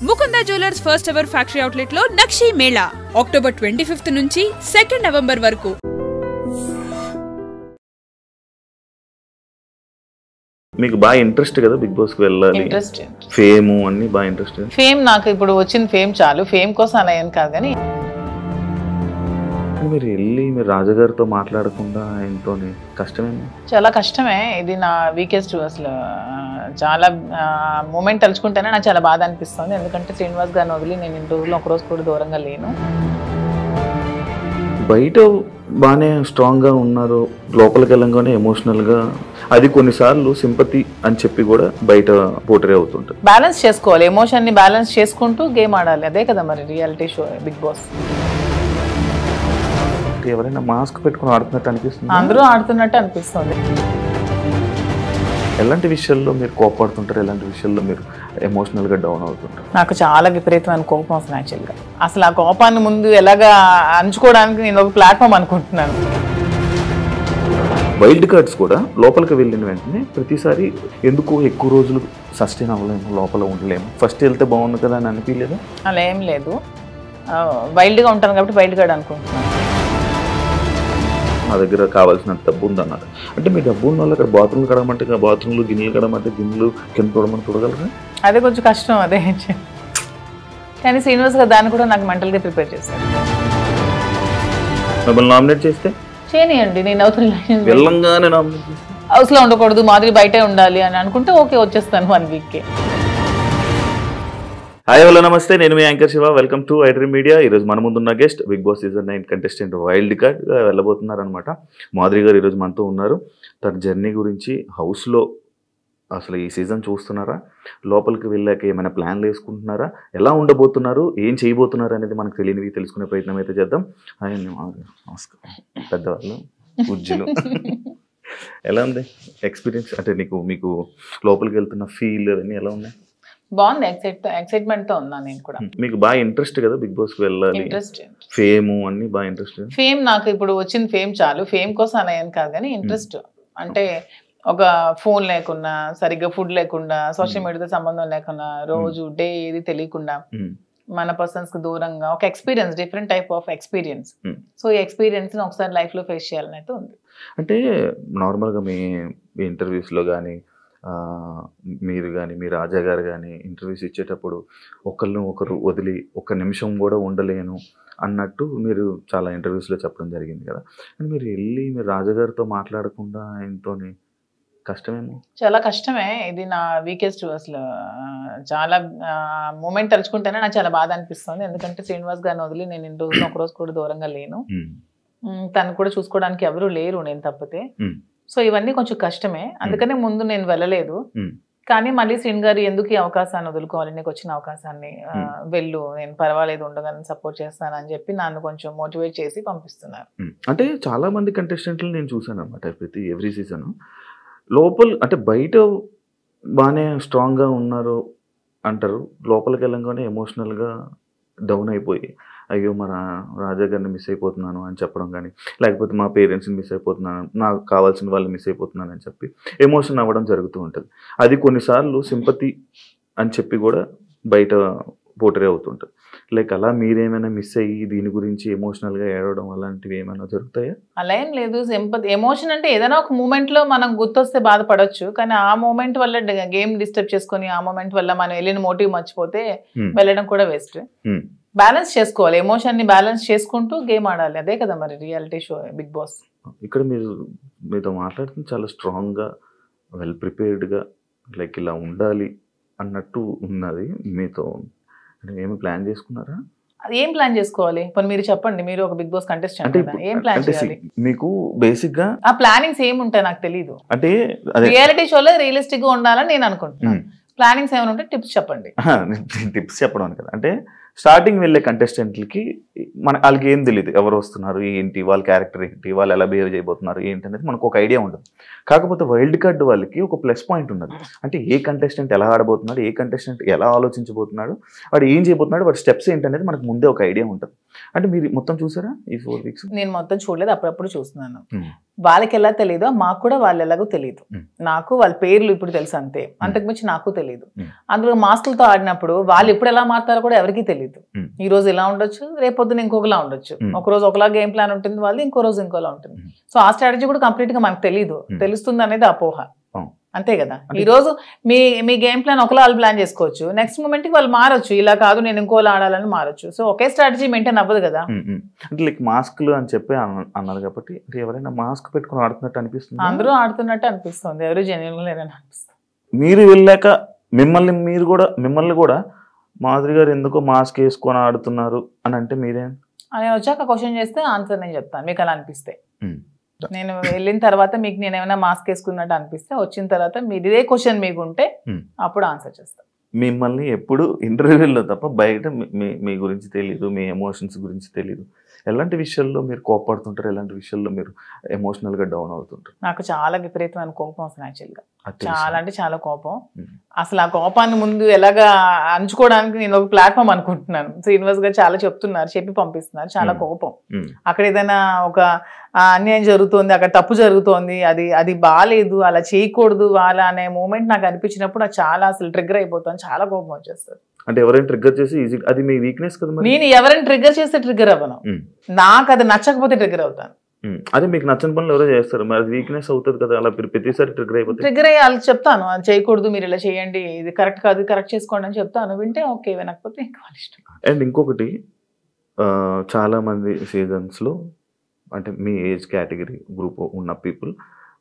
Mukunda jewellers first ever factory outlet లో నక్షి Mela October 25 నుంచి 2 November వరకు. మీకు బాగా ఇంట్రెస్ట్ కదా బిగ్ బాస్ కి వెళ్ళాలి, ఇంట్రెస్ట్ ఫేమ్ అన్ని బాగా ఇంట్రెస్ట్. ఫేమ్ నాకు ఇప్పుడు వచ్చిన ఫేమ్ చాలు, ఫేమ్ కోసం అలా ఏం కాదు. కానీ మీరు వెళ్ళి మీరు రాజుగారితో మాట్లాడకుండా ఆయనతో కష్టమేనా? చాలా కష్టమే. ఇది నా వీకెస్ట్ అసలు. చాలా మూమెంట్ తలుచుకుంటేనే నాకు చాలా బాధ అనిపిస్తుంది. ఎందుకంటే శ్రీనివాస్ గారిని వదిలి నేను ఇన్ని రోజులు ఒక రోజు కూడా దూరంగా లేను. బయట బాగానే స్ట్రాంగ్గా ఉన్నారు, లోపలికి వెళ్ళంగానే ఎమోషనల్గా, అది కొన్నిసార్లు సింపతి అని చెప్పి కూడా బయట పోర్ట్రే అవుతుంటుంది. బ్యాలెన్స్ చేసుకోవాలి, ఎమోషన్ని బ్యాలెన్స్ చేసుకుంటూ గేమ్ ఆడాలి. అదే కదా మరి రియాలిటీ షో బిగ్ బాస్. ఎవరైనా మాస్క్ పెట్టుకుని ఆడుతున్నట్టు అనిపిస్తుంది, అందరూ ఆడుతున్నట్టు అనిపిస్తుంది. ఎలాంటి విషయాల్లో మీరు కోపడుతుంటారు, ఎలాంటి విషయాల్లో మీరు ఎమోషనల్గా డౌన్ అవుతుంటారు? నాకు చాలా విపరీతమైన కోపం వస్తుంది యాక్చువల్గా. అసలు ఆ కోపాన్ని ముందు ఎలాగా అంచుకోవడానికి నేను ఒక ప్లాట్ఫామ్ అనుకుంటున్నాను. వైల్డ్ కార్డ్స్ కూడా లోపలికి వెళ్ళిన వెంటనే ప్రతిసారి ఎందుకు ఎక్కువ రోజులు సస్టైన్ అవ్వలేము, లోపల ఉండలేము, ఫస్ట్ వెళ్తే బాగుంది కదా అని అనిపించలేదా? అలా ఏం లేదు, వైల్డ్గా ఉంటాను కాబట్టి వైల్డ్ కార్డ్ అనుకుంటున్నాను. మా దగ్గర కావాల్సిన డబ్బు ఉందన్నారు అంటే, మీ డబ్బు ఉన్న వాళ్ళు అక్కడ బాత్రూమ్లు కడగమంటే బాత్రూమ్లు, గిన్నెలు కడగమంటే గిన్నెలు, కింద చూడమని చూడగలరా? అదే కొంచెం కష్టం అదే. కానీ శ్రీనివాస్ గారు దాన్ని కూడా నాకు మెంటల్గా ప్రిపేర్ చేశారు. మిమ్మల్ని నామినేట్ చేస్తే చేయనియండి, నేను వెళ్ళంగానే నామినేట్ చేస్తే హౌస్లో ఉండకూడదు, మాదిరి బయటే ఉండాలి అని అనుకుంటే ఓకే వచ్చేస్తాను 1 వీక్కి. హాయ్ హలో నమస్తే, నేను మీ anchor Shiva. Welcome to iDream media. ఈరోజు మన ముందున్న guest big boss season 9 contestant wild కార్డ్గా వెళ్ళబోతున్నారనమాట. మాధురి గారు ఈరోజు మనతో ఉన్నారు. తన జర్నీ గురించి, హౌస్లో అసలు ఈ సీజన్ చూస్తున్నారా, లోపలికి వెళ్ళాక ఏమైనా ప్లాన్లు వేసుకుంటున్నారా, ఎలా ఉండబోతున్నారు, ఏం చేయబోతున్నారు అనేది మనకు తెలియనివి తెలుసుకునే ప్రయత్నం అయితే చేద్దాం. హాయ్ అండి, నమస్కారం. పెద్దవాళ్ళు, పూజ్యులు. ఎలా ఉంది ఎక్స్పీరియన్స్? అంటే మీకు లోపలికి వెళ్తున్న ఫీల్ అవన్నీ ఎలా ఉన్నాయి? బాగుంది, ఎక్సైట్మెంట్ తో ఉన్నాను నేను కూడా. మీకు బాగా ఇంట్రెస్ట్ కదా బిగ్ బాస్ కి వెళ్ళాలి, ఇంట్రెస్ట్, ఫేమ్ అన్ని బాగా ఇంట్రెస్ట్. ఫేమ్ నాకు ఇప్పుడు వచ్చిన ఫేమ్ చాలు, ఫేమ్ కోసం అలా ఏం కాదు. కానీ ఇంట్రెస్ట్ అంటే ఒక ఫోన్ లేకుండా, సరిగ్గా ఫుడ్ లేకుండా, సోషల్ మీడియాతో సంబంధం లేకుండా, రోజు డే ఏది తెలియకుండా మన పర్సన్స్ కి దూరంగా ఒక experience, different type of experience. So ఈ ఎక్స్పీరియన్స్ ని ఒకసారి లైఫ్ లో ఫేస్ చేయాలని అయితే ఉంది. అంటే నార్మల్గా మీ ఇంటర్వ్యూస్లో కానీ, మీరు కానీ, మీ రాజా గారు కానీ ఇంటర్వ్యూస్ ఇచ్చేటప్పుడు ఒకరు వదిలి ఒక్క నిమిషం కూడా ఉండలేను అన్నట్టు మీరు చాలా ఇంటర్వ్యూస్లో చెప్పడం జరిగింది కదా. అండ్ మీరు వెళ్ళి మీరు రాజాగారితో మాట్లాడకుండా ఆయనతో కష్టమేమో? చాలా కష్టమే. ఇది నా వీకెస్ట్ అసలు. చాలా మూమెంట్ తలుచుకుంటేనే నాకు చాలా బాధ అనిపిస్తుంది. ఎందుకంటే శ్రీనివాస్ గారిని వదిలి నేను ఇన్ని రోజులు ఒక రోజు కూడా దూరంగా లేను. తను కూడా చూసుకోవడానికి ఎవరు లేరు నేను తప్పితే. సో ఇవన్నీ కొంచెం కష్టమే, అందుకనే ముందు నేను వెళ్ళలేదు. కానీ మళ్ళీ శ్రీని గారు ఎందుకు ఈ అవకాశాన్ని వదులుకోవాలి, నీకు వచ్చిన అవకాశాన్ని వెళ్ళు, నేను పర్వాలేదు ఉండగానే సపోర్ట్ చేస్తాను అని చెప్పి నన్ను కొంచెం మోటివేట్ చేసి పంపిస్తున్నారు. అంటే చాలా మంది కంటెస్టెంట్లు నేను చూసాను అనమాట, ఎవ్రీ సీజన్ లోపల అంటే బయట బాగానే స్ట్రాంగ్గా ఉన్నారు అంటారు, లోపలికి వెళ్ళంగానే ఎమోషనల్గా డౌన్ అయిపోయి అయ్యో మన రాజా గారిని మిస్ అయిపోతున్నాను అని చెప్పడం కానీ, లేకపోతే మా పేరెంట్స్ని మిస్ అయిపోతున్నాను, నాకు కావాల్సిన వాళ్ళు మిస్ అయిపోతున్నాను అని చెప్పి ఎమోషన్ అవ్వడం జరుగుతూ ఉంటుంది. అది కొన్నిసార్లు సింపతి అని చెప్పి కూడా బయట పోర్ట్రే అవుతుంటుంది. లైక్ అలా మీరేమైనా మిస్ అయ్యి దీని గురించి ఎమోషనల్గా ఏడవడం అలాంటివి ఏమైనా జరుగుతాయా? అలా ఏం లేదు. సింపతి, ఎమోషన్ అంటే ఏదైనా ఒక మూమెంట్లో మనం గుర్తొస్తే బాధపడవచ్చు, కానీ ఆ మూమెంట్ వల్ల గేమ్ డిస్టర్బ్ చేసుకొని ఆ మూమెంట్ వల్ల మనం వెళ్ళిన మోటివ్ మర్చిపోతే వెళ్ళడం కూడా వేస్ట్. బ్యాలెన్స్ చేసుకోవాలి, ఎమోషన్ని బ్యాలెన్స్ చేసుకుంటూ గేమ్ ఆడాలి. అదే కదా మరి రియాలిటీ షో బిగ్ బాస్. ఇక్కడ మీతో మాట్లాడుతుంది చాలా స్ట్రాంగ్గా, వెల్ ప్రిపేర్డ్గా, లైక్ ఇలా ఉండాలి అన్నట్టు ఉన్నది. మీతో ఏమి ప్లాన్ చేసుకున్నారా? అది ఏం ప్లాన్ చేసుకోవాలి? ఇప్పుడు మీరు చెప్పండి, మీరు ఒక బిగ్ బాస్ కంటెస్టెంట్ కదా, ఏం ప్లాన్ చేయాలి? మీకు బేసిక్ గా ఆ ప్లానింగ్స్ ఏమి ఉంటాయి నాకు తెలియదు. అంటే రియాలిటీ షోలో రియలిస్టిక్ గా ఉండాలని నేను అనుకుంటున్నాను. ప్లానింగ్స్ ఏమైనా ఉంటే టిప్స్ చెప్పండి. టిప్స్ చెప్పడం కదా, అంటే స్టార్టింగ్ వెళ్ళే కంటెస్టెంట్లకి వాళ్ళకి ఏం తెలియదు, ఎవరు వస్తున్నారు ఏంటి, వాళ్ళ క్యారెక్టర్ ఏంటి, వాళ్ళు ఎలా బిహేవ్ చేయబోతున్నారు ఏంటి అనేది మనకు ఒక ఐడియా ఉండదు. కాకపోతే వైల్డ్ కార్డ్ వాళ్ళకి ఒక ప్లస్ పాయింట్ ఉన్నది, అంటే ఏ కంటెస్టెంట్ ఎలా ఆడబోతున్నాడు, ఏ కంటెస్టెంట్ ఎలా ఆలోచించబోతున్నాడు, వాడు ఏం చేయబోతున్నాడు, వాడి స్టెప్స్ ఏంటనేది మనకు ముందే ఒక ఐడియా ఉంటుంది. అంటే మీరు మొత్తం చూసారా ఈ 4 వీక్స్? నేను మొత్తం చూడలేదు, అప్పుడప్పుడు చూస్తున్నాను. వాళ్ళకి ఎలా తెలియదో మాకు కూడా వాళ్ళు ఎలాగో తెలియదు. నాకు వాళ్ళ పేర్లు ఇప్పుడు తెలుసు అంతే, అంతకుమించి నాకు తెలియదు. అందులో మాస్కులతో ఆడినప్పుడు వాళ్ళు ఎప్పుడు ఎలా మారుతారో కూడా ఎవరికి తెలియదు. ఈ రోజు ఇలా ఉండొచ్చు, రేపొద్దున ఇంకొకలా ఉండొచ్చు. ఒక రోజు ఒకలా గేమ్ ప్లాన్ ఉంటుంది వాళ్ళు, ఇంకో రోజు ఇంకోలా ఉంటుంది. సో ఆ స్ట్రాటజీ కూడా కంప్లీట్ గా మనకు తెలియదు, తెలుస్తుంది అనేది అపోహ అంతే కదా. ఈ రోజు మీ గేమ్ ప్లాన్ ఒకలా వాళ్ళు ప్లాన్ చేసుకోవచ్చు, నెక్స్ట్ మూమెంట్ కి వాళ్ళు మారొచ్చు, ఇలా కాదు నేను ఇంకోలా ఆడాలని మారొచ్చు. సో ఒకే స్ట్రాటజీ మెయింటైన్ అవ్వదు కదా. అంటే లైక్ మాస్క్లు అని చెప్పి అన్నారు కాబట్టి ఎవరైనా మాస్క్ పెట్టుకుని ఆడుతున్నట్టు అనిపిస్తుంది? అందరూ ఆడుతున్నట్టు అనిపిస్తుంది, ఎవరు జెన్యున్ లేదని అనిపిస్తుంది. మీరు వెళ్ళాక మిమ్మల్ని కూడా మాధురి గారు ఎందుకో మాస్క్ వేసుకొని ఆడుతున్నారు అని అంటే మీరేం? నేను వచ్చాక క్వశ్చన్ చేస్తే ఆన్సర్ నేను చెప్తాను, మీకు అలా అనిపిస్తే. నేను వెళ్ళిన తర్వాత మీకు నేను ఏమైనా మాస్క్ వేసుకున్నట్టు అనిపిస్తే, వచ్చిన తర్వాత మీరు ఇదే క్వశ్చన్ మీకు ఉంటే అప్పుడు ఆన్సర్ చేస్తాను. మిమ్మల్ని ఎప్పుడు ఇంటర్వ్యూలో తప్ప బయట మీ గురించి తెలియదు, మీ ఎమోషన్స్ గురించి తెలియదు. ఎలాంటి విషయాల్లో మీరు కోపడుతుంటారు, ఎలాంటి విషయాల్లో మీరు ఎమోషనల్ గా డౌన్ అవుతుంటారు? నాకు చాలా విపరీతమైన కోపం వస్తుంది యాక్చువల్గా, చాలా అంటే చాలా కోపం. అసలు ఆ కోపాన్ని ముందు ఎలాగా అంచుకోవడానికి నేను ఒక ప్లాట్ఫామ్ అనుకుంటున్నాను. శ్రీనివాస్ గారు చాలా చెప్తున్నారు, చెప్పి పంపిస్తున్నారు. చాలా కోపం, అక్కడ ఏదైనా ఒక అన్యాయం జరుగుతోంది, అక్కడ తప్పు జరుగుతోంది, అది బాగాలేదు, అలా చేయకూడదు అలా అనే మూమెంట్ నాకు అనిపించినప్పుడు నాకు చాలా అసలు ట్రిగ్గర్ అయిపోతాను, చాలా కోపం వచ్చేస్తుంది. అంటే ఎవరైనా ట్రిగ్గర్ చేసి ఈజీ, అది మీ వీక్నెస్ కదా. నేను ఎవరైనా ట్రిగ్గర్ చేస్తే ట్రిగ్గర్ అవ్వను, నాకు అది నచ్చకపోతే ట్రిగ్గర్ అవుతాను. అదే మీకు నచ్చని పనులు ఎవరో చేస్తారు, మరి వీక్నెస్ అవుతుంది కదా, అలా ప్రతిసారి ట్రిగ్గర్ అయిపోతుంది. ట్రిగ్గర్ అయ్యి వాళ్ళకి చెప్తాను, అది చేయకూడదు, మీరు ఇలా చేయండి, ఇది కరెక్ట్ కాదు, కరెక్ట్ చేసుకోండి అని చెప్తాను. వింటే ఓకే, వినకపోతే ఇంకా వాళ్ళ ఇష్టం. అండ్ ఇంకొకటి, చాలా మంది సీజన్స్లో అంటే మీ ఏజ్ కేటగిరీ గ్రూప్ ఉన్న పీపుల్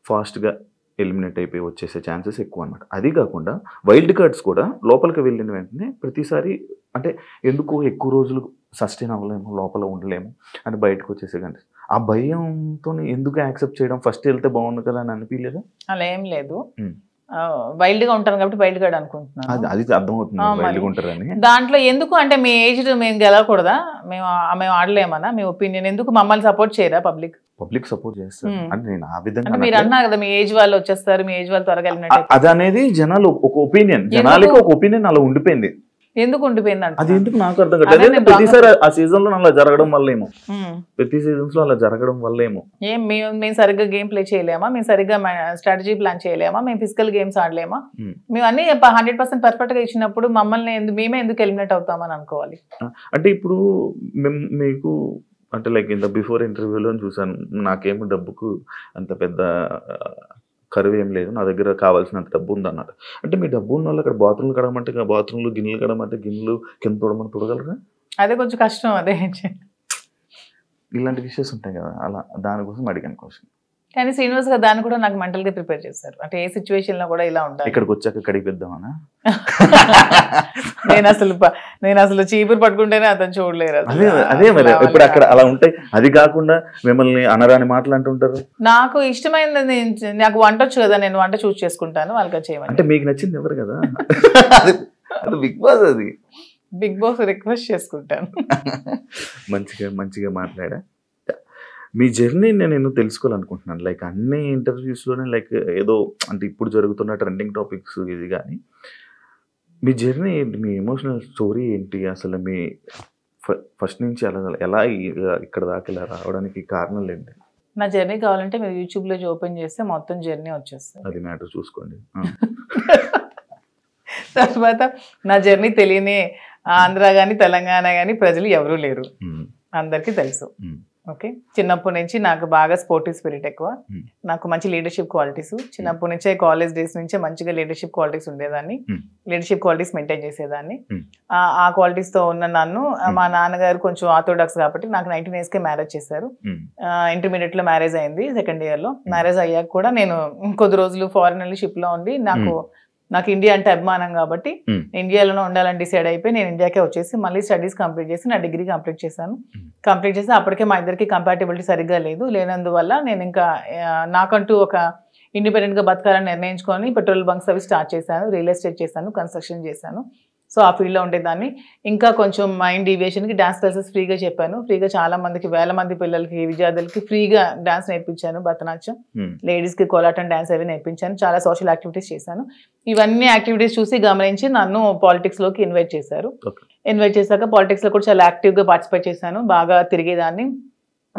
ఫాస్ట్గా ఎలిమినేట్ అయిపోయి వచ్చేసే ఛాన్సెస్ ఎక్కువ అనమాట. అది కాకుండా వైల్డ్ కార్డ్స్ కూడా లోపలికి వెళ్ళిన వెంటనే ప్రతిసారి అంటే ఎందుకు ఎక్కువ రోజులు సస్టైన్ అవ్వలేము, లోపల ఉండలేము అని బయటకు వచ్చేసే కానీ ఆ భయంతో ఎందుకు యాక్సెప్ట్ చేయడం, ఫస్ట్ వెళ్తే బాగుంది కదా అని అనిపించలేదా? అలా ఏం లేదు, వైల్డ్ గా ఉంటాను కాబట్టి వైల్డ్ కార్డ్ అనుకుంటున్నాను. అది అర్థమవుతుంది వైల్డ్ ఉంటారని. దాంట్లో ఎందుకు అంటే మీ ఏజ్ మేము గెలవకూడదా, మేము ఆడలేమన్నా, మీ ఒపీనియన్ ఎందుకు, మమ్మల్ని సపోర్ట్ చేయరా పబ్లిక్ సపోర్ట్ చేస్తారు అంటే నేను ఆ విధంగా మీరు అన్నారు కదా, మీ ఏజ్ వాళ్ళు వచ్చేస్తారు, మీ ఏజ్ వాళ్ళు త్వరగా వెళ్ళినట్టు. అది అనేది జనాలు ఒక ఒపీనియన్, జనాలకి ఒక ఒపీనియన్ అలా ఉండిపోయింది. ఎందుకు ఉండిపోయింది అంటే అది ఎందుకు నాకు అర్థం కాదు. ప్రతిసారి ఆ సీజన్ లో అలా జరగడం వల్లేమో, ప్రతి సీజన్స్ లో అలా జరగడం వల్లేమో. మేము సరిగ్గా గేమ్ ప్లే చేయలేమా, మేము సరిగ్గా స్ట్రాటజీ ప్లాన్ చేయలేమా, మేము ఫిజికల్ గేమ్స్ ఆడలేమా, మేము అన్ని 100% పర్ఫెక్ట్ గా ఇచ్చినప్పుడు మమ్మల్ని మేమే ఎందుకు ఎలిమినేట్ అవుతామని అనుకోవాలి. అంటే ఇప్పుడు మీకు అంటే లైక్ ఇంత బిఫోర్ ఇంటర్వ్యూలో చూసాను, నాకేమో డబ్బుకు అంత పెద్ద కరువు ఏం లేదు, నా దగ్గర కావాల్సినంత డబ్బు ఉంది అన్నారు. అంటే మీ డబ్బు ఉన్న వాళ్ళు అక్కడ బాత్రూమ్లు కడమంటే బాత్రూమ్లు, గిన్నెలు కడమంటే గిన్నెలు, కింద తోడమని తొడగలరా? అదే కొంచెం కష్టం. అదే ఇలాంటి విషయస్ ఉంటాయి కదా, అలా దానికోసం అడిగాను క్వశ్చన్. కానీ శ్రీనివాస్ గారు దాన్ని కూడా నాకు మెంటల్ గా ప్రిపేర్ చేశారు, అంటే ఏ సిచ్యువేషన్ లో కూడా ఇలా ఉంటాయి. ఇక్కడికి వచ్చాక కడిగిద్దామనా? నేను అసలు చీపురు పట్టుకుంటేనే అతను చూడలేరు. అదే మరి ఇప్పుడు అక్కడ అలా ఉంటాయి. అది కాకుండా మిమ్మల్ని అనరాని మాటలు అంటుంటారు. నాకు ఇష్టమైనది, నాకు వంట వచ్చు కదా, నేను వంట చూస్ చేసుకుంటాను, వాళ్ళకి చేయమని. అంటే మీకు నచ్చింది ఎవరు కదా, అది బిగ్ బాస్, అది బిగ్ బాస్ రిక్వెస్ట్ చేసుకుంటాను. మంచిగా మాట్లాడా. మీ జర్నీ నేను తెలుసుకోవాలనుకుంటున్నాను. లైక్ అన్ని ఇంటర్వ్యూస్లోనే లైక్ ఏదో అంటే ఇప్పుడు జరుగుతున్న ట్రెండింగ్ టాపిక్స్ ఇది, కానీ మీ జర్నీ ఏంటి, మీ ఎమోషనల్ స్టోరీ ఏంటి, అసలు మీ ఫస్ట్ నుంచి ఎలా ఇక్కడ దాకా ఇలా రావడానికి కారణాలు ఏంటి? నా జర్నీ కావాలంటే మీరు యూట్యూబ్లో ఓపెన్ చేస్తే మొత్తం జర్నీ వచ్చేస్తుంది, అది మ్యాటర్ చూసుకోండి. తర్వాత నా జర్నీ తెలియని ఆంధ్ర కానీ తెలంగాణ కానీ ప్రజలు ఎవరూ లేరు, అందరికీ తెలుసు. ఓకే, చిన్నప్పటి నుంచి నాకు బాగా స్పోర్టివ్ స్పిరిట్ ఎక్కువ, నాకు మంచి లీడర్షిప్ క్వాలిటీస్, చిన్నప్పటి నుంచే కాలేజ్ డేస్ నుంచే మంచిగా లీడర్షిప్ క్వాలిటీస్ ఉండేదాన్ని, లీడర్షిప్ క్వాలిటీస్ మెయింటైన్ చేసేదాన్ని. ఆ క్వాలిటీస్తో ఉన్న నన్ను మా నాన్నగారు కొంచెం ఆర్థోడాక్స్ కాబట్టి నాకు 19 years మ్యారేజ్ చేశారు. ఇంటర్మీడియట్లో మ్యారేజ్ అయింది, సెకండ్ ఇయర్లో. మ్యారేజ్ అయ్యాక కూడా నేను కొద్ది రోజులు ఫారెన్ వెళ్ళి షిప్లో ఉండి నాకు ఇండియా అంటే అభిమానం కాబట్టి ఇండియాలోనే ఉండాలని డిసైడ్ అయిపోయి నేను ఇండియాకే వచ్చేసి మళ్ళీ స్టడీస్ కంప్లీట్ చేసి నా డిగ్రీ కంప్లీట్ చేశాను. కంప్లీట్ చేసి అప్పటికే మా ఇద్దరికి కంపాటబిలిటీ సరిగ్గా లేనందువల్ల నేను ఇంకా నాకంటూ ఒక ఇండిపెండెంట్గా బతకాలని నిర్ణయించుకొని పెట్రోల్ బంక్స్ అవి స్టార్ట్ చేశాను, రియల్ ఎస్టేట్ చేశాను, కన్స్ట్రక్షన్ చేశాను. సో ఆ ఫీల్డ్లో ఉండేదాన్ని. ఇంకా కొంచెం మైండ్ డీవియేషన్కి డాన్స్ క్లాసెస్ ఫ్రీగా చెప్పాను. ఫ్రీగా చాలా మందికి, వేల మంది పిల్లలకి, విద్యార్థులకి ఫ్రీగా డాన్స్ నేర్పించాను. భరతనాట్యం, లేడీస్కి కోలాటం డాన్స్ అవి నేర్పించాను. చాలా సోషల్ యాక్టివిటీస్ చేశాను. ఇవన్నీ యాక్టివిటీస్ చూసి గమనించి నన్ను పాలిటిక్స్లోకి ఇన్వైట్ చేశారు. ఇన్వైట్ చేశాక పాలిటిక్స్లో కూడా చాలా యాక్టివ్గా పార్టిసిపేట్ చేశాను. బాగా తిరిగేదాన్ని,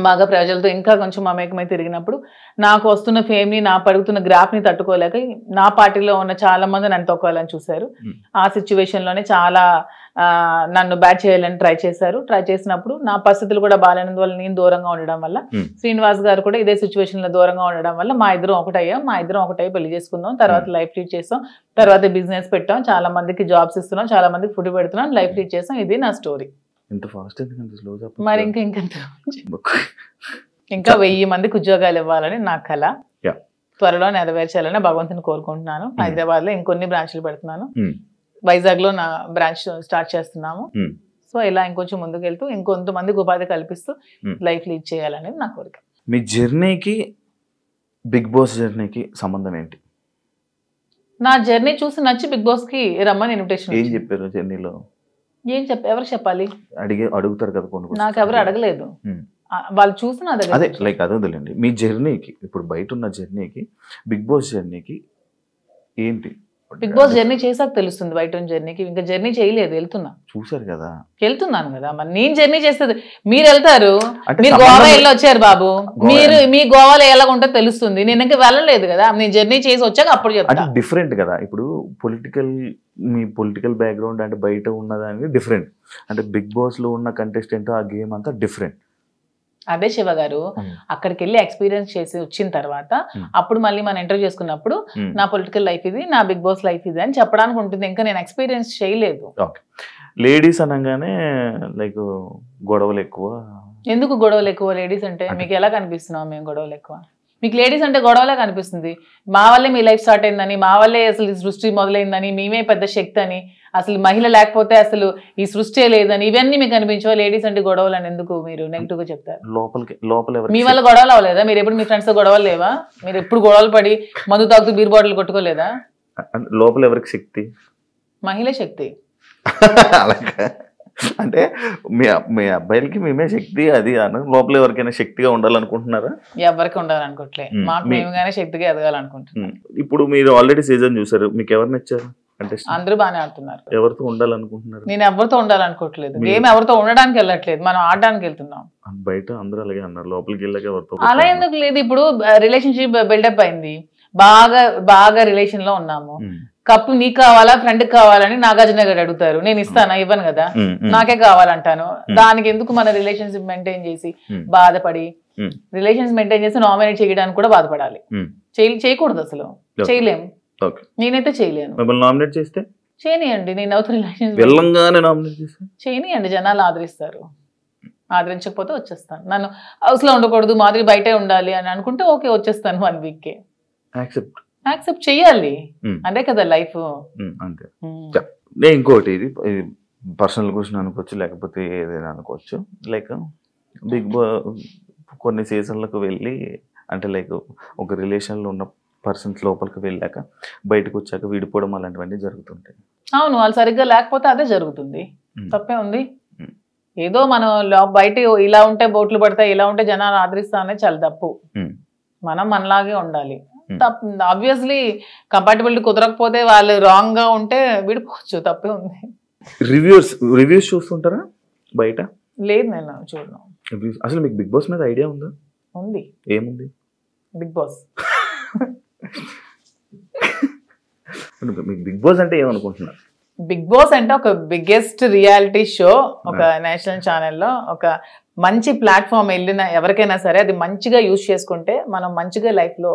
బాగా ప్రజలతో ఇంకా కొంచెం మమేకమై తిరిగినప్పుడు నాకు వస్తున్న ఫేమ్ని, నా పడుగుతున్న గ్రాఫ్ని తట్టుకోలేక నా పార్టీలో ఉన్న చాలా మంది నన్ను తొక్కాలని చూశారు. ఆ సిచ్యువేషన్లోనే చాలా నన్ను బ్యాట్ చేయాలని ట్రై చేశారు. ట్రై చేసినప్పుడు నా పరిస్థితులు కూడా బాగాలేనందువల్ల, నేను దూరంగా ఉండడం వల్ల, శ్రీనివాస్ గారు కూడా ఇదే సిచ్యువేషన్లో దూరంగా ఉండడం వల్ల మా ఇద్దరం ఒకటై పెళ్లి చేసుకుందాం. తర్వాత లైఫ్ లీడ్ చేస్తాం. తర్వాత బిజినెస్ పెట్టాం. చాలా మందికి జాబ్స్ ఇస్తున్నాం, చాలా మందికి ఫుడ్ పెడుతున్నాం, లైఫ్ లీడ్ చేస్తాం. ఇది నా స్టోరీ. మరి ఇంకా 1000 మందికి ఉద్యోగాలు ఇవ్వాలని నా కళ. త్వరలో నెరవేర్చాలని భగవంతుని కోరుకుంటున్నాను. హైదరాబాద్ లో ఇంకొన్ని బ్రాంచ్లు పెడుతున్నాను. వైజాగ్ లో నా బ్రాంచ్ స్టార్ట్ చేస్తున్నాము. సో ఇలా ఇంకొంచెం ముందుకు వెళ్తూ ఇంకొంతమందికి ఉపాధి కల్పిస్తూ లైఫ్ లీడ్ చేయాలనేది నా కోరిక. మీ జర్నీకి బిగ్ బాస్ జర్నీకి సంబంధం ఏంటి? నా జర్నీ చూసి నచ్చి బిగ్ బాస్ కి రమ్మని ఇన్విటేషన్. ఏం చెప్పారు జర్నీలో? ఎవరు చెప్పాలి? అడుగుతారు కదా కొన్ని. నాకు ఎవరు అడగలేదు, వాళ్ళు చూసి నా దగ్గర. అదే లైక్ అదే వదిలేండి. మీ జర్నీకి, ఇప్పుడు బయట ఉన్న జర్నీకి బిగ్ బాస్ జర్నీకి ఏంటి? బిగ్ బాస్ జర్నీ చేసాక తెలుస్తుంది. బయట ఉన్న జర్నీకి ఇంకా జర్నీ చేయలేదు, చూసారు కదా, వెళ్తున్నాను కదా. మరి నేను జర్నీ చేస్తుంది, మీరు వెళ్తారు. మీరు గోవా వెళ్ళి వచ్చారు బాబు, మీరు మీ గోవాలో ఎలా ఉంటుందో తెలుస్తుంది. నేను ఇంకా వెళ్ళలేదు కదా, నేను జర్నీ చేసి వచ్చాక అప్పుడు చెప్తాను. డిఫరెంట్ కదా. ఇప్పుడు మీ పొలిటికల్ బ్యాక్గ్రౌండ్ అంటే బయట ఉన్నదానికి డిఫరెంట్, అంటే బిగ్ బాస్ లో ఉన్న కంటెస్టెంట్ ఆ గేమ్ అంతా డిఫరెంట్. అదే శివ గారు, అక్కడికి వెళ్ళి ఎక్స్పీరియన్స్ చేసి వచ్చిన తర్వాత అప్పుడు మళ్ళీ మనం ఇంటర్వ్యూ చేసుకున్నప్పుడు నా పొలిటికల్ లైఫ్ ఇది, నా బిగ్ బాస్ లైఫ్ ఇది అని చెప్పడానికి ఉంటుంది. ఇంకా నేను ఎక్స్పీరియన్స్ చేయలేదు. లేడీస్ అనగానే లైక్ గొడవలు ఎక్కువ. ఎందుకు గొడవలు ఎక్కువ? లేడీస్ అంటే మీకు ఎలా కనిపిస్తున్నాం మేము గొడవలు ఎక్కువ? మీకు లేడీస్ అంటే గొడవలే కనిపిస్తుంది. మా వల్లే మీ లైఫ్ స్టార్ట్ అయిందని, మా వల్లే అసలు ఈ సృష్టి మొదలైందని, మేమే పెద్ద శక్తి అని, అసలు మహిళ లేకపోతే అసలు ఈ సృష్టి లేదని, ఇవన్నీ మీకు అనిపించవా? లేడీస్ అంటే గొడవలు అని ఎందుకు మీరు నెగిటివ్ గా చెప్తారు? మీ వల్ల గొడవలు అవ్వలేదా? మీరు ఎప్పుడు మీ ఫ్రెండ్స్ తో గొడవలు లేవా? మీరు ఎప్పుడు గొడవలు పడి మందు తాగుతూ బీర్ బాటిల్ కొట్టుకోలేదా? లోపల ఎవరికి శక్తి? మహిళ శక్తి. అంటే మీ అబ్బాయిలకి మేమే శక్తి అది అన్న, లోపల ఎవరికైనా శక్తిగా ఉండాలనుకుంటున్నారా? ఎవరికి ఉండాలనుకోవట్లే, మాకు మేముగానే శక్తిగా ఎదగాలనుకుంటున్నాం. ఇప్పుడు మీరు ఆల్రెడీ సీజన్ చూసారు, మీకు ఎవరు నచ్చారు? అంటే అందరూ బాగానే ఆడుతున్నారు. ఎవరితో ఉండాలనుకుంటున్నారు? నేను ఎవరితో ఉండాలనుకోవట్లేదు. గేమ్ ఎవరితో ఉండడానికి వెళ్ళట్లేదు, మనం ఆడడానికి వెళ్తున్నాం. బయట అందరూ అలాగే అన్నారు, లోపలికి వెళ్ళాక ఎవరితో? అలా ఎందుకు లేదు. ఇప్పుడు రిలేషన్షిప్ బిల్డప్ అయింది, బాగా రిలేషన్ లో ఉన్నాము. కప్పు నీకు కావాలా, ఫ్రెండ్ కావాలని నాగార్జున గారు అడుగుతారు, నేను ఇస్తానా? ఇవ్వను కదా, నాకే కావాలంటాను. దానికి ఎందుకు మన రిలేషన్షిప్ మెయింటైన్ చేసి బాధపడి, రిలేషన్స్ మెయింటైన్ చేసి నామినేట్ చేయడానికి కూడా బాధపడాలి? చేయకూడదు, అసలు చేయలేము. నేనైతే చేయలేను. నామినేట్ చేస్తే చేయనియండి, నేను అవుతా రిలేషన్స్ చేయనియండి, జనాలు ఆదరిస్తారు. ఆదరించకపోతే వచ్చేస్తాను. నన్ను హౌస్ లో ఉండకూడదు, మాదిరి బయటే ఉండాలి అని అనుకుంటే ఓకే, వచ్చేస్తాను 1 week. యాక్సెప్ట్ చెయ్యాలి, అదే కదా లైఫ్. అంతే. ఇంకోటి, ఇది పర్సనల్ క్వశ్చన్ అనుకోవచ్చు, లేకపోతే ఏదైనా అనుకోవచ్చు. లైక్ బిగ్ బాస్ కొన్ని సీజన్లకు వెళ్ళి, అంటే లైక్ ఒక రిలేషన్లో ఉన్న పర్సన్స్ లోపలికి వెళ్ళాక బయటకు వచ్చాక విడిపోవడం అలాంటివన్నీ జరుగుతుంటాయి. అవును, వాళ్ళు సరిగ్గా లేకపోతే అదే జరుగుతుంది. తప్పే ఉంది. ఏదో మనం బయట ఇలా ఉంటే బోట్లు పడతాయి, ఇలా ఉంటే జనాలు ఆదరిస్తా అనేది చాలా తప్పు. మనం మనలాగే ఉండాలి. ఆబ్వియస్లీ కంపాటబిలిటీ కుదరకపోతే, వాళ్ళు రాంగ్ గా ఉంటే విడిపోవచ్చు, తప్పే ఉంది. రివ్యూస్ చూస్తుంటారా బయట? లేదు, నేను చూడను. అసలు మీకు బిగ్ బాస్ మీద ఐడియా ఉందా? ఉంది. ఏముంది? Bigg Boss. మీకు బిగ్ బాస్ అంటే ఏమనుకుంటున్నారు? బిగ్ బాస్ అంటే ఒక బిగ్గెస్ట్ రియాలిటీ షో, ఒక నేషనల్ ఛానల్లో ఒక మంచి ప్లాట్ఫామ్. వెళ్ళిన ఎవరికైనా సరే అది మంచిగా యూజ్ చేసుకుంటే మనం మంచిగా లైఫ్లో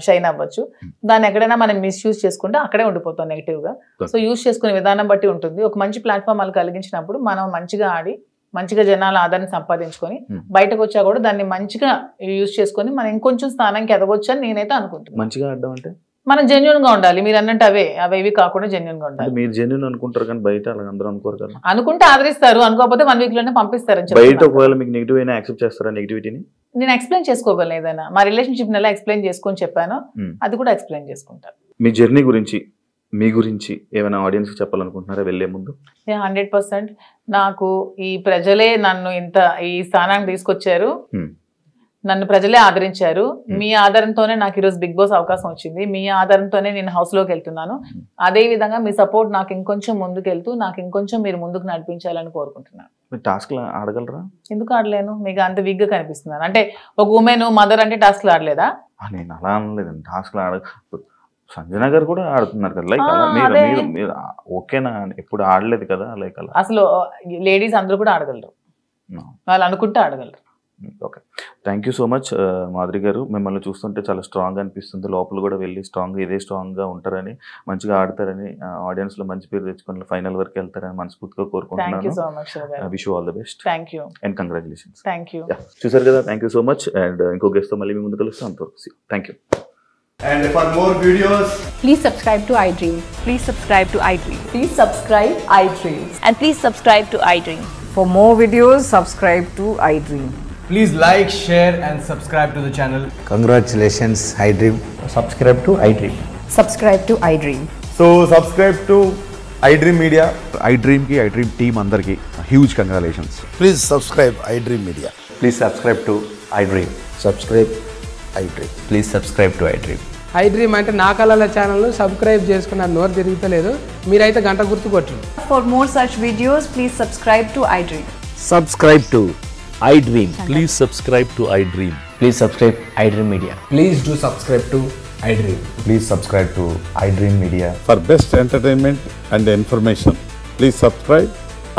షైన్ అవ్వచ్చు. దాన్ని ఎక్కడైనా మనం మిస్యూజ్ చేసుకుంటే అక్కడే ఉండిపోతాం నెగిటివ్గా. సో యూజ్ చేసుకునే విధానం బట్టి ఉంటుంది. ఒక మంచి ప్లాట్ఫామ్ వాళ్ళు కలిగించినప్పుడు మనం మంచిగా ఆడి మంచిగా జనాల ఆదరణ సంపాదించుకొని బయటకు వచ్చా కూడా దాన్ని మంచిగా యూజ్ చేసుకొని మనం ఇంకొంచెం స్థానానికి ఎదగొచ్చు అని నేనైతే అనుకుంటున్నాను. మంచిగా ఆడడం అంటే మనం జెన్యున్ గా ఉండాలి. మీరు అన్నట్టు అవేవి కాకుండా జెన్యున్ గా ఉండాలి. మీరు జెన్యున్ అనుకుంటారు కానీ బయట అలా అందరూ అనుకోరు కదా. అనుకుంటే ఆదరిస్తారు, అనుకోకపోతే 1 week లోనే పంపిస్తారు. బయట ఒకవేళ మీకు నెగిటివ్ అయినా యాక్సెప్ట్ చేస్తారా? నెగిటివిటీని నేను ఎక్స్ప్లెయిన్ చేసుకోగలను. ఏదైనా మా రిలేషన్షిప్ ఎలా ఎక్స్ప్లెయిన్ చేసుకొని చెప్పాను, అది కూడా ఎక్స్ప్లెయిన్ చేసుకుంటాను. మీ జర్నీ గురించి మీ గురించి ఏమైనా ఆడియన్స్ చెప్పాలనుకుంటున్నారా వెళ్ళే ముందు? 100%. నాకు ఈ ప్రజలే నన్ను ఇంత ఈ స్థానానికి తీసుకొచ్చారు, నన్ను ప్రజలే ఆదరించారు. మీ ఆధారంతోనే నాకు ఈరోజు బిగ్ బాస్ అవకాశం వచ్చింది, మీ ఆధారంతోనే నేను హౌస్లోకి వెళ్తున్నాను. అదే విధంగా మీ సపోర్ట్ నాకు ఇంకొంచెం ముందుకెళ్తూ నాకు ఇంకొంచెం మీరు ముందుకు నడిపించాలని కోరుకుంటున్నాను. టాస్క్లు ఆడగలరా? ఎందుకు ఆడలేను? మీకు అంత వీక్గా కనిపిస్తున్నాను అంటే ఒక ఉమెన్ మదర్ అంటే టాస్క్లు ఆడలేదా? నేను అలా అనలేదండి, టాస్క్లు సంజన గారు కూడా ఆడుతున్నారు కదా, లైక్ మీరు ఓకేనా? ఎప్పుడు ఆడలేదు కదా లైక్ అలా. అసలు లేడీస్ అందరూ కూడా ఆడగలరు, వాళ్ళు అనుకుంటే ఆడగలరు. Okay, thank you so much Madhuri garu. మిమ్మల్ని చూస్తుంటే చాలా స్ట్రాంగ్ అనిపిస్తుంది. లోపల కూడా వెళ్ళి ఇదే స్ట్రాంగ్గా ఉంటారని, మంచిగా ఆడతారని, ఆడియన్స్లో మంచి పేరు తెచ్చుకొని ఫైనల్ వరకు వెళ్తారని మనస్ఫూర్తిగా కోరుకుంటున్నాను. Wish you all the best and congratulations. చూసారు కదా, thank you so much. And ఇంకో గెస్ట్తో మళ్ళీ మీ ముందు కలుస్తాం. అంతవరకు thank you. And for more videos, please subscribe to iDream. Please subscribe to iDream. Please subscribe iDream. And please subscribe to iDream. For more videos, subscribe to iDream. please like, share and subscribe to the channel. Congratulations, iDream. Subscribe to iDream. Subscribe to iDream. So subscribe to iDream Media. iDream team andarki huge congratulations. Please subscribe iDream Media. Please subscribe to iDream. Subscribe iDream. Please subscribe to iDream. iDream అంటే నా కళల channel subscribe చేసుకున్న నోరు తిరుగుతలేదు, మీరైతే గంట గుర్తు కొట్టండి. For more such videos, please subscribe to iDream. Subscribe to iDream. Please subscribe to iDream. Please subscribe iDream Media. Please do subscribe to iDream. Please subscribe to iDream Media. For best entertainment and information, please subscribe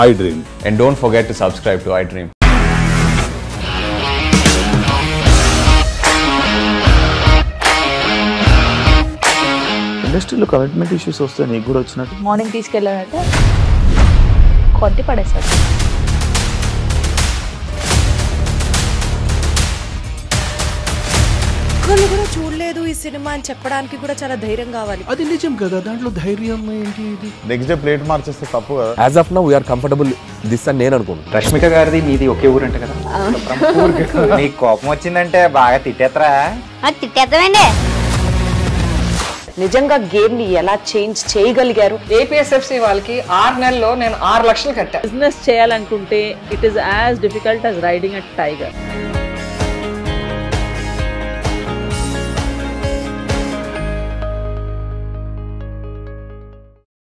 iDream. And don't forget to subscribe to iDream. ఇండస్ట్రీలో commitment issues వస్తే నీకు కూడా వచ్చినట్టు? Morning తీసుకెళ్ళాలంటే కొట్టి పడేస్తాడు. ఒక్కళ్ళు కూడా చూడలేదు ఈ సినిమా అని చెప్పడానికి కూడా చాలా ధైర్యం కావాలి. అది నిజం కదా, దాంట్లో ధైర్యం ఏంటి? ఇది నెక్స్ట్ డే ప్లేట్ మార్చేస్తే తప్పు కదా. As of now we are comfortable this అని నేను అనుకుంటున్నాను. రష్మిక గారిది మీది ఒకే ఊరు అంట కదా? నీకు కోపం వచ్చిందంటే బాగా తిట్టేత్తరా? తిట్టేద్దామండి. నిజంగా గేమ్ ని ఎలా చేంజ్ చేయగలిగారు? ఏపీఎస్ఎఫ్సి వాళ్ళకి 6 నెలల్లో నేను 6 లక్షలు కట్టా. బిజినెస్ చేయాలనుకుంటే it is as difficult as riding a tiger.